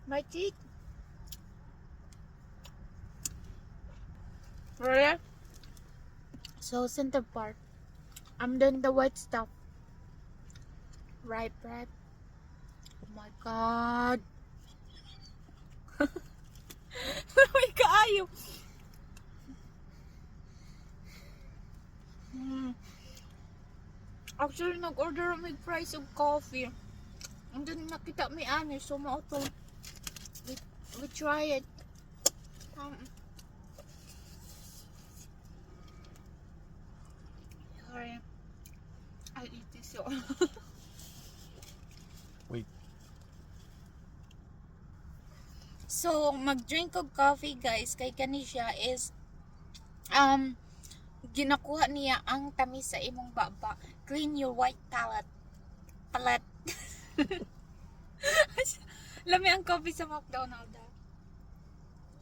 My teeth. Really? So center part. I'm doing the white stuff. Right. Oh my god. May kaayo. Actually, nag-order may price of coffee. And then nakita may ani, so mauto. We try it. Sorry. I eat this so. Wait. So, mag-drink of coffee guys, kay kanisha is ginakuha niya ang tamis sa imong baba. Clean your white palate. Lami ang coffee sa McDonald's.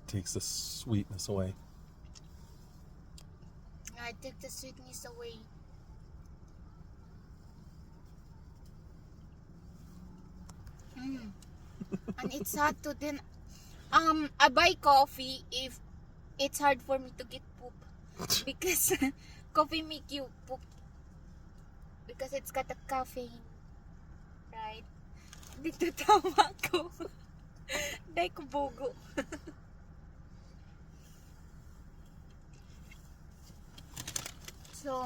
Takes the sweetness away. I take the sweetness away. And it's hard to then I buy coffee if it's hard for me to get poop because coffee make you poop because it's got a caffeine, right? Dito tama ko. Dahil ko bogo. So,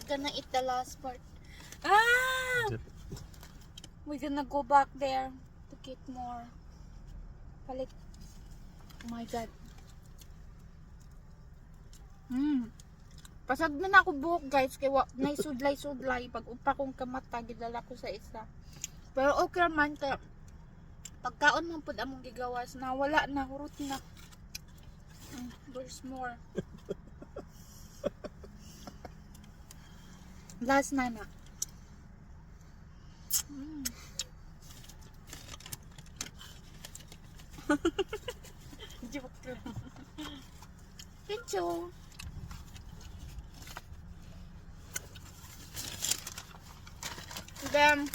gonna eat the last part. Dip. We're gonna go back there to get more. Palit. Oh my god. Pasag na ako buhok guys kay naisudlay pag upa kong kamata gidala ko sa isa. Pero okay man ka pagkaon man pud among gigawas na wala na hurot na. There's more. Last na. Joke lang. Pincho. Then,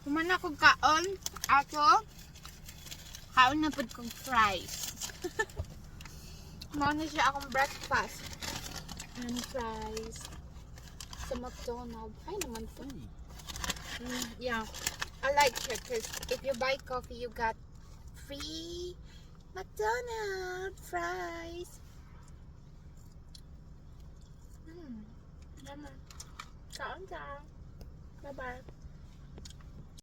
kumana kong kaon. Ato, kaon na po kong fries. Mauna siya akong breakfast. And fries. Sa McDonald's. Ay naman po. Yeah. I like it because if you buy coffee, you got free McDonald's fries. Yummy. Kaon ka. Bye-bye.